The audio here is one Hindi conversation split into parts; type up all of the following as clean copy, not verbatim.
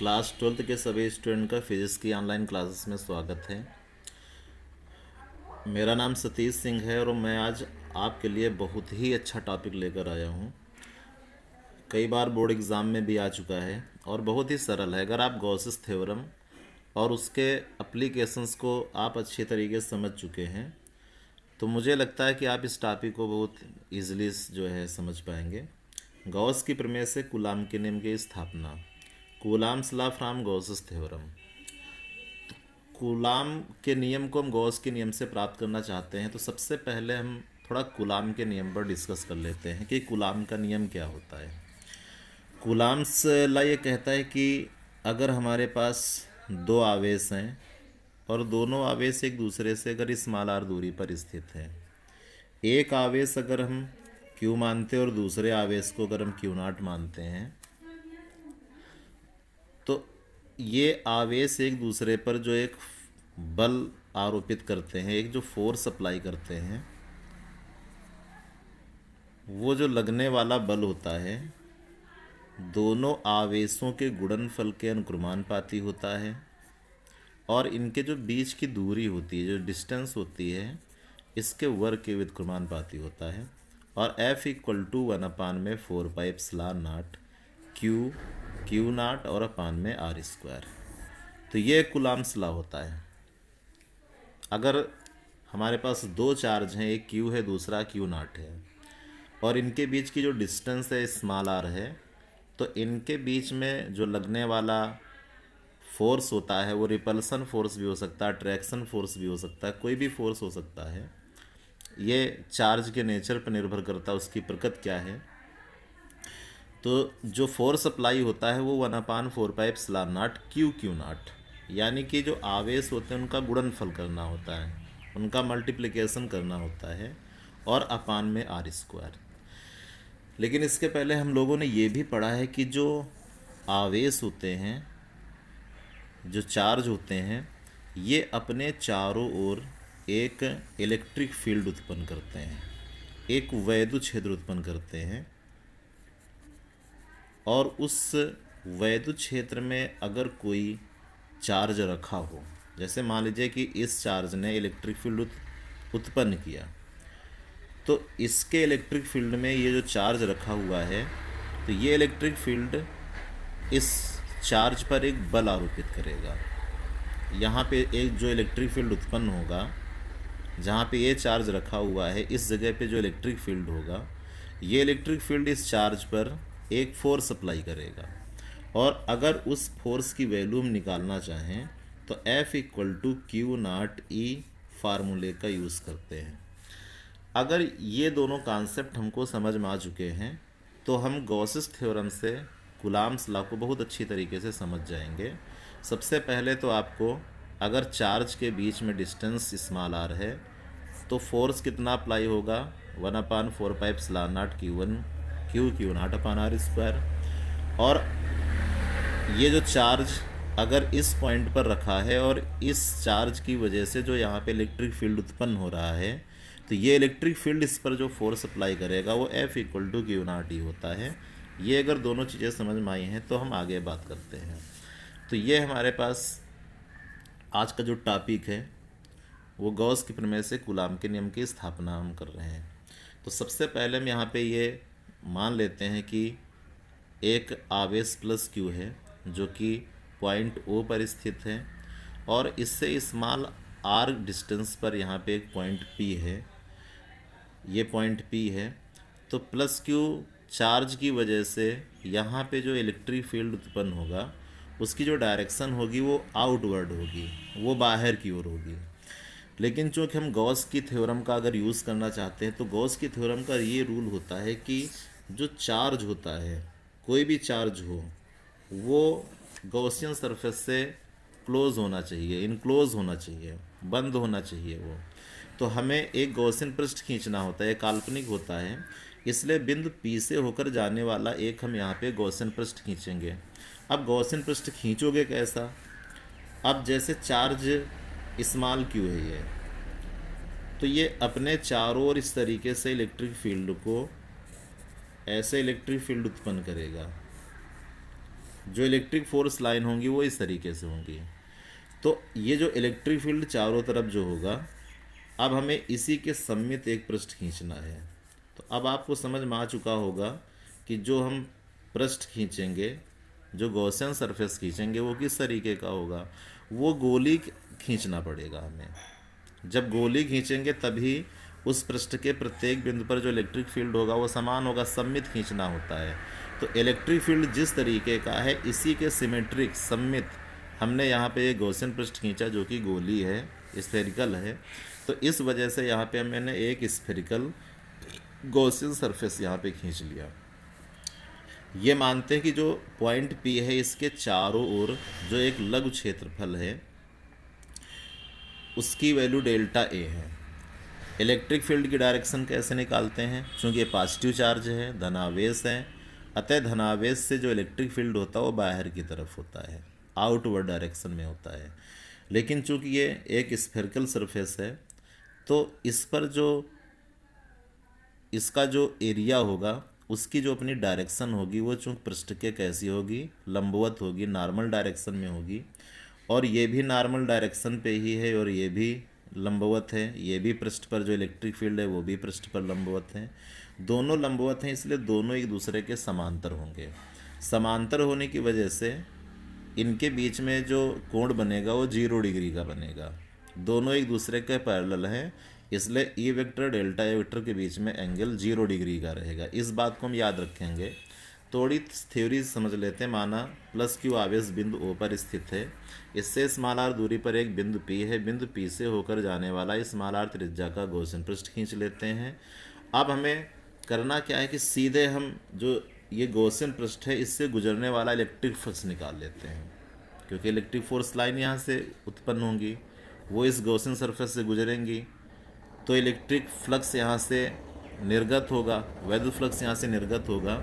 क्लास 12th के सभी स्टूडेंट का फिजिक्स की ऑनलाइन क्लासेस में स्वागत है। मेरा नाम सतीश सिंह है और मैं आज आपके लिए बहुत ही अच्छा टॉपिक लेकर आया हूँ। कई बार बोर्ड एग्ज़ाम में भी आ चुका है और बहुत ही सरल है। अगर आप गॉसेस थ्योरम और उसके एप्लीकेशंस को आप अच्छे तरीके से समझ चुके हैं तो मुझे लगता है कि आप इस टॉपिक को बहुत ईजिली जो है समझ पाएंगे। गॉस की प्रमेय से कूलाम के नियम की स्थापना, coulombs law from Gauss's theorem. Coulomb के नियम को हम गॉस के नियम से प्राप्त करना चाहते हैं तो सबसे पहले हम थोड़ा कूलाम के नियम पर डिस्कस कर लेते हैं कि कूलाम का नियम क्या होता है। कूलाम्स लॉ ये कहता है कि अगर हमारे पास दो आवेश हैं और दोनों आवेश एक दूसरे से अगर स्मॉल आर दूरी पर स्थित हैं, एक आवेश अगर हम क्यू मानते हैं और दूसरे आवेश को अगर हम क्यू नॉट मानते हैं तो ये आवेश एक दूसरे पर जो एक बल आरोपित करते हैं, एक जो फोर्स अप्लाई करते हैं, वो जो लगने वाला बल होता है दोनों आवेशों के गुणनफल के अनुक्रमानुपाती होता है और इनके जो बीच की दूरी होती है, जो डिस्टेंस होती है, इसके वर्ग के व्युत्क्रमानुपाती होता है। और F equal to 1/4πε0 q naught और अपान में आर स्क्वायर। तो ये कूलाम्स लॉ होता है। अगर हमारे पास दो चार्ज हैं, एक क्यू है दूसरा क्यू नॉट है, और इनके बीच की जो डिस्टेंस है स्मॉल आर है, तो इनके बीच में जो लगने वाला फोर्स होता है वो रिपल्सन फोर्स भी हो सकता है, अट्रैक्शन फोर्स भी हो सकता है, कोई भी फोर्स हो सकता है। ये चार्ज के नेचर पर निर्भर करता है, उसकी प्रकृति क्या है। तो जो फोर्स अप्लाई होता है वो 1/4πε0 क्यू नॉट, यानी कि जो आवेश होते हैं उनका गुणनफल करना होता है, उनका मल्टीप्लिकेशन करना होता है, और अपान में आर स्क्वायर। लेकिन इसके पहले हम लोगों ने ये भी पढ़ा है कि जो आवेश होते हैं, जो चार्ज होते हैं, ये अपने चारों ओर एक इलेक्ट्रिक फील्ड उत्पन्न करते हैं, एक वैद्युत क्षेत्र उत्पन्न करते हैं। और उस वैद्युत क्षेत्र में अगर कोई चार्ज रखा हो, जैसे मान लीजिए कि इस चार्ज ने इलेक्ट्रिक फील्ड उत्पन्न किया, तो इसके इलेक्ट्रिक फील्ड में ये जो चार्ज रखा हुआ है, तो ये इलेक्ट्रिक फील्ड इस चार्ज पर एक बल आरोपित करेगा। यहाँ पे एक जो इलेक्ट्रिक फील्ड उत्पन्न होगा, जहाँ पे ये चार्ज रखा हुआ है, इस जगह पे जो इलेक्ट्रिक फील्ड होगा, ये इलेक्ट्रिक फील्ड इस चार्ज पर एक फोर्स अप्लाई करेगा। और अगर उस फोर्स की वैल्यू हम निकालना चाहें तो F equal to q naught E फार्मूले का यूज़ करते हैं। अगर ये दोनों कॉन्सेप्ट हमको समझ में आ चुके हैं तो हम गॉसेस थ्योरम से कूलाम्स लॉ को बहुत अच्छी तरीके से समझ जाएंगे। सबसे पहले तो आपको, अगर चार्ज के बीच में डिस्टेंस स्मॉल आर है तो फोर्स कितना अप्लाई होगा, 1/4πε0 क्यू नॉट अपान आर स्क्वायर। और ये जो चार्ज अगर इस पॉइंट पर रखा है और इस चार्ज की वजह से जो यहाँ पे इलेक्ट्रिक फील्ड उत्पन्न हो रहा है, तो ये इलेक्ट्रिक फील्ड इस पर जो फोर्स अप्लाई करेगा वो F equal to q naught E होता है। ये अगर दोनों चीज़ें समझ में आई हैं तो हम आगे बात करते हैं। तो ये हमारे पास आज का जो टॉपिक है वो गॉस की प्रमेय से कूलाम के नियम की स्थापना हम कर रहे हैं। तो सबसे पहले हम यहाँ पे ये मान लेते हैं कि एक आवेश प्लस क्यू है जो कि पॉइंट O पर स्थित है, और इससे स्मॉल आर डिस्टेंस पर यहाँ पे एक पॉइंट P है, ये पॉइंट P है। तो प्लस क्यू चार्ज की वजह से यहाँ पे जो इलेक्ट्रिक फील्ड उत्पन्न होगा उसकी जो डायरेक्शन होगी वो आउटवर्ड होगी, वो बाहर की ओर होगी। लेकिन चूँकि हम गॉस की थ्योरम का अगर यूज़ करना चाहते हैं तो गॉस की थ्योरम का ये रूल होता है कि जो चार्ज होता है, कोई भी चार्ज हो, वो गॉसियन सरफेस से क्लोज होना चाहिए, इनक्लोज होना चाहिए, बंद होना चाहिए वो। तो हमें एक गॉसियन पृष्ठ खींचना होता है, काल्पनिक होता है, इसलिए बिंदु P से होकर जाने वाला एक हम यहाँ पे गॉसियन पृष्ठ खींचेंगे। अब गॉसियन पृष्ठ खींचोगे कैसा? अब जैसे चार्ज स्मॉल क्यू है ये, तो ये अपने चारों ओर इस तरीके से इलेक्ट्रिक फील्ड को, ऐसे इलेक्ट्रिक फील्ड उत्पन्न करेगा। जो इलेक्ट्रिक फोर्स लाइन होंगी वो इस तरीके से होंगी। तो ये जो इलेक्ट्रिक फील्ड चारों तरफ जो होगा, अब हमें इसी के सममित एक पृष्ठ खींचना है। तो अब आपको समझ में आ चुका होगा कि जो हम पृष्ठ खींचेंगे, जो गॉसियन सरफेस खींचेंगे, वो किस तरीके का होगा। वो गोली खींचना पड़ेगा हमें। जब गोली खींचेंगे तभी उस पृष्ठ के प्रत्येक बिंदु पर जो इलेक्ट्रिक फील्ड होगा वो समान होगा, सममित खींचना होता है। तो इलेक्ट्रिक फील्ड जिस तरीके का है, इसी के सिमेट्रिक सममित हमने यहाँ पे एक गॉसियन पृष्ठ खींचा जो कि गोली है, स्फेरिकल है। तो इस वजह से यहाँ पे मैंने एक स्फेरिकल गॉसियन सरफेस यहाँ पे खींच लिया। ये मानते हैं कि जो पॉइंट P है, इसके चारों ओर जो एक लघु क्षेत्रफल है उसकी वैल्यू डेल्टा A है। इलेक्ट्रिक फील्ड की डायरेक्शन कैसे निकालते हैं, क्योंकि ये पॉजिटिव चार्ज है, धनावेश है, अतः धनावेश से जो इलेक्ट्रिक फील्ड होता है वो बाहर की तरफ होता है, आउटवर्ड डायरेक्शन में होता है। लेकिन चूंकि ये एक स्फेरिकल सरफेस है तो इस पर जो इसका जो एरिया होगा उसकी जो अपनी डायरेक्शन होगी वो चूँकि पृष्ठ के कैसी होगी, लंबवत होगी, नॉर्मल डायरेक्शन में होगी। और ये भी नॉर्मल डायरेक्शन पे ही है और ये भी लंबवत है। ये भी पृष्ठ पर जो इलेक्ट्रिक फील्ड है वो भी पृष्ठ पर लंबवत है। दोनों लंबवत हैं, इसलिए दोनों एक दूसरे के समांतर होंगे। समांतर होने की वजह से इनके बीच में जो कोण बनेगा वो 0 डिग्री का बनेगा। दोनों एक दूसरे के पैरेलल हैं, इसलिए E vector delta A vector के बीच में एंगल 0 डिग्री का रहेगा। इस बात को हम याद रखेंगे। थोड़ी थ्योरी समझ लेते हैं। माना प्लस क्यू आवेश बिंदु O पर स्थित है, इससे स्मॉल r दूरी पर एक बिंदु P है। बिंदु P से होकर जाने वाला स्मॉल r त्रिज्या का गॉसियन पृष्ठ खींच लेते हैं। अब हमें करना क्या है कि सीधे हम जो ये गॉसियन पृष्ठ है इससे गुजरने वाला इलेक्ट्रिक फ्लक्स निकाल लेते हैं, क्योंकि इलेक्ट्रिक फोर्स लाइन यहाँ से उत्पन्न होंगी, वो इस गॉसियन सरफेस से गुजरेंगी, तो इलेक्ट्रिक फ्लक्स यहाँ से निर्गत होगा, वैद्युत फ्लक्स यहाँ से निर्गत होगा।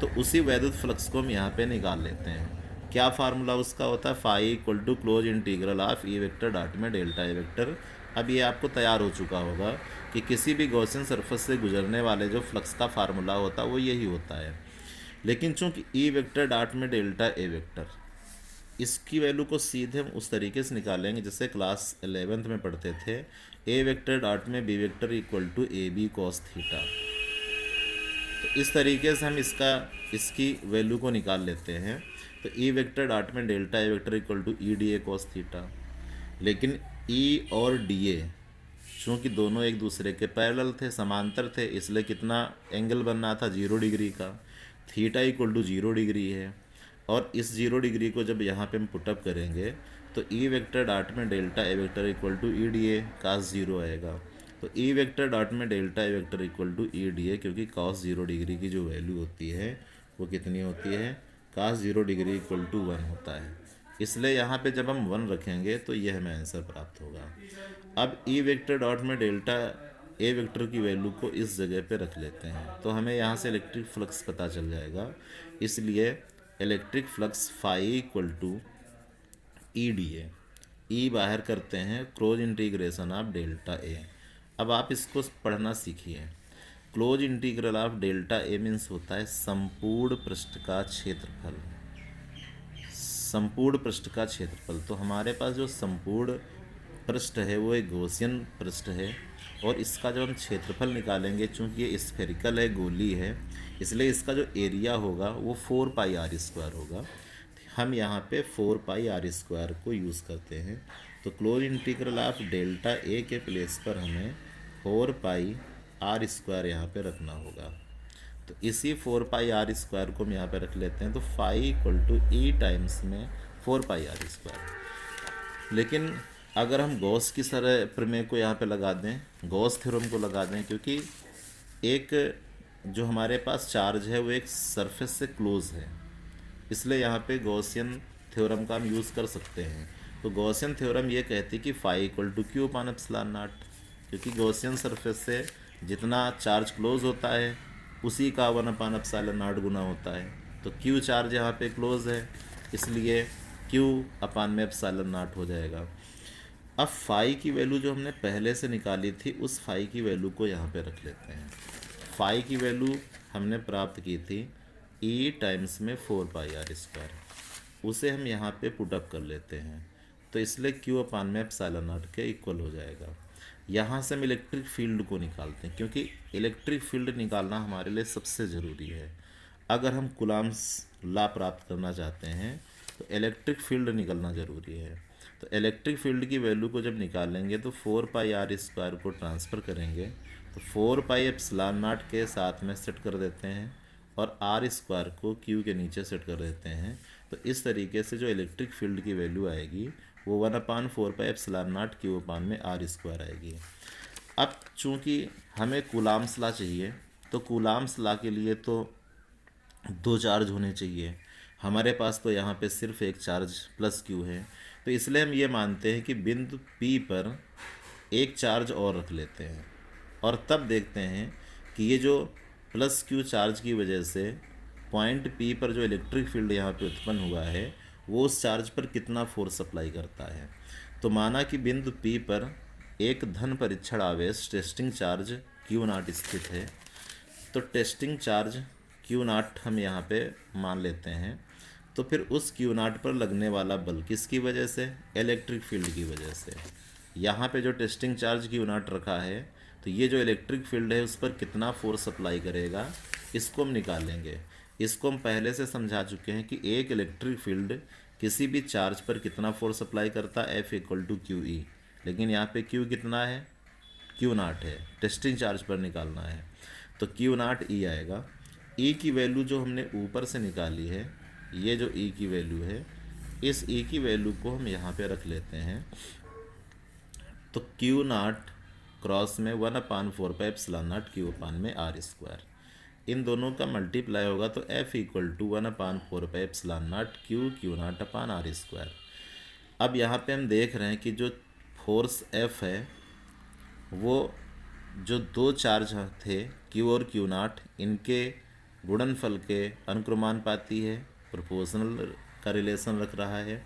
तो उसी वैद्युत फ्लक्स को हम यहाँ पे निकाल लेते हैं। क्या फार्मूला उसका होता है, phi equal to close integral of E vector dot में डेल्टा ए वेक्टर। अब ये आपको तैयार हो चुका होगा कि किसी भी गॉसियन सरफेस से गुजरने वाले जो फ्लक्स का फार्मूला होता है वो यही होता है। लेकिन चूंकि ई वेक्टर डॉट में डेल्टा ए वेक्टर, इसकी वैल्यू को सीधे हम उस तरीके से निकालेंगे जैसे क्लास 11th में पढ़ते थे, ए वेक्टर डॉट में B vector equal to A B cos theta. तो इस तरीके से हम इसकी वैल्यू को निकाल लेते हैं। तो ई वेक्टर डॉट में delta A vector equal to E D A cos theta. लेकिन ई और डी ए चूँकि दोनों एक दूसरे के पैरेलल थे, समांतर थे, इसलिए कितना एंगल बनना था, 0 डिग्री का। थीटा इक्वल टू 0 डिग्री है। और इस 0 डिग्री को जब यहाँ पे हम पुटअप करेंगे तो ई वेक्टर डॉट में delta A vector equal to E D A cos 0 आएगा। तो ई वेक्टर डॉट में delta A vector equal to E D A, क्योंकि कॉस 0 डिग्री की जो वैल्यू होती है वो कितनी होती है, कास 0 डिग्री इक्वल टू 1 होता है। इसलिए यहाँ पे जब हम 1 रखेंगे तो यह हमें आंसर प्राप्त होगा। अब ई वेक्टर डॉट में डेल्टा ए वेक्टर की वैल्यू को इस जगह पे रख लेते हैं तो हमें यहाँ से इलेक्ट्रिक फ्लक्स पता चल जाएगा। इसलिए electric flux phi equal to E D A, E बाहर करते हैं, close integration of delta A. अब आप इसको पढ़ना सीखिए। Close integral of delta A means होता है संपूर्ण पृष्ठ का क्षेत्रफल। संपूर्ण पृष्ठ का क्षेत्रफल, तो हमारे पास जो संपूर्ण पृष्ठ है वो एक गॉसियन पृष्ठ है और इसका जब हम क्षेत्रफल निकालेंगे, चूँकि ये स्फेरिकल है, गोली है, इसलिए इसका जो एरिया होगा वो 4 पाई आर स्क्वायर होगा। हम यहाँ पे 4 पाई आर स्क्वायर को यूज़ करते हैं। तो क्लोज इंटीग्रल ऑफ डेल्टा ए के प्लेस पर हमें 4 पाई आर स्क्वायर यहाँ पे रखना होगा। तो इसी 4 पाई आर स्क्वायर को हम यहाँ पे रख लेते हैं। तो phi equal to E times में 4 पाई आर स्क्वायर। लेकिन अगर हम गॉस की तरह प्रमेय को यहाँ पे लगा दें, गॉस थ्योरम को लगा दें, क्योंकि एक जो हमारे पास चार्ज है वो एक सरफेस से क्लोज है, इसलिए यहाँ पे गॉसियन थ्योरम का हम यूज़ कर सकते हैं। तो गॉसियन थ्योरम ये कहती है कि phi equal to Q upon epsilon naught, क्योंकि गॉसियन सरफेस से जितना चार्ज क्लोज होता है उसी का 1 अपान एप्सिलॉन नॉट गुना होता है। तो क्यू चार्ज यहाँ पे क्लोज है, इसलिए क्यू अपान में एप्सिलॉन नॉट हो जाएगा। अब फाई की वैल्यू जो हमने पहले से निकाली थी उस फाई की वैल्यू को यहाँ पे रख लेते हैं। फाई की वैल्यू हमने प्राप्त की थी ई टाइम्स में 4 पाई आर स्क्वायर। उसे हम यहाँ पे पुट अप कर लेते हैं। तो इसलिए क्यू अपान में एप्सिलॉन नॉट के इक्वल हो जाएगा। यहाँ से हम इलेक्ट्रिक फील्ड को निकालते हैं, क्योंकि इलेक्ट्रिक फील्ड निकालना हमारे लिए सबसे ज़रूरी है। अगर हम कूलम्ब्स लॉ प्राप्त करना चाहते हैं तो इलेक्ट्रिक फील्ड निकलना ज़रूरी है। तो इलेक्ट्रिक फील्ड की वैल्यू को जब निकालेंगे तो 4πr² को ट्रांसफ़र करेंगे तो 4π एप्सिलॉन नॉट के साथ में सेट कर देते हैं और r² को q के नीचे सेट कर देते हैं। तो इस तरीके से जो इलेक्ट्रिक फील्ड की वैल्यू आएगी वो 1/4π एप्सिलॉन नॉट q/r² आएगी। अब चूंकि हमें कूलम्ब्स लॉ चाहिए तो कूलम्ब्स लॉ के लिए तो दो चार्ज होने चाहिए। हमारे पास तो यहाँ पे सिर्फ एक चार्ज प्लस क्यू है, तो इसलिए हम ये मानते हैं कि बिंदु P पर एक चार्ज और रख लेते हैं और तब देखते हैं कि ये जो प्लस क्यू चार्ज की वजह से पॉइंट P पर जो इलेक्ट्रिक फील्ड यहाँ पे उत्पन्न हुआ है वो उस चार्ज पर कितना फोर्स अप्लाई करता है। तो माना कि बिंदु P पर एक धन परीक्षण आवेश टेस्टिंग चार्ज Q0 स्थित है, तो टेस्टिंग चार्ज Q0 हम यहाँ पे मान लेते हैं। तो फिर उस Q0 पर लगने वाला बल किसकी वजह से? इलेक्ट्रिक फील्ड की वजह से। यहाँ पे जो टेस्टिंग चार्ज Q0 रखा है तो ये जो इलेक्ट्रिक फील्ड है उस पर कितना फोर्स अप्लाई करेगा इसको हम निकालेंगे। इसको हम पहले से समझा चुके हैं कि एक इलेक्ट्रिक फील्ड किसी भी चार्ज पर कितना फोर्स अप्लाई करता है, F=QE। लेकिन यहाँ पे Q कितना है? Q0 है, टेस्टिंग चार्ज पर निकालना है तो Q0E आएगा। E की वैल्यू जो हमने ऊपर से निकाली है, ये जो E की वैल्यू है, इस E की वैल्यू को हम यहाँ पे रख लेते हैं। तो Q0 क्रॉस में 1/4π एप्सिलॉन नॉट Q/r²। इन दोनों का मल्टीप्लाई होगा तो F=1/4π एप्सिलॉन नॉट Q/r²। अब यहाँ पे हम देख रहे हैं कि जो फोर्स F है वो जो दो चार्ज थे Q और Q0 इनके गुणनफल के अनुक्रमानुपाती है, प्रोपोर्शनल का रिलेशन रख रहा है।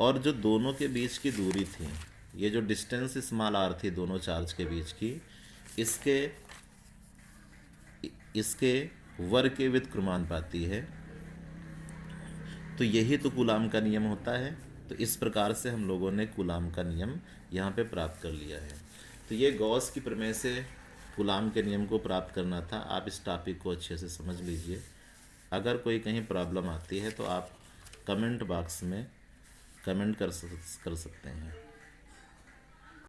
और जो दोनों के बीच की दूरी थी, ये जो डिस्टेंस स्मॉल r थी दोनों चार्ज के बीच की, इसके वर्ग के व्युत्क्रमानुपाती है। तो यही तो कूलाम का नियम होता है। तो इस प्रकार से हम लोगों ने कूलाम का नियम यहाँ पे प्राप्त कर लिया है। तो ये गॉस की प्रमेय से कूलाम के नियम को प्राप्त करना था। आप इस टॉपिक को अच्छे से समझ लीजिए। अगर कोई कहीं प्रॉब्लम आती है तो आप कमेंट बॉक्स में कमेंट कर सकते हैं।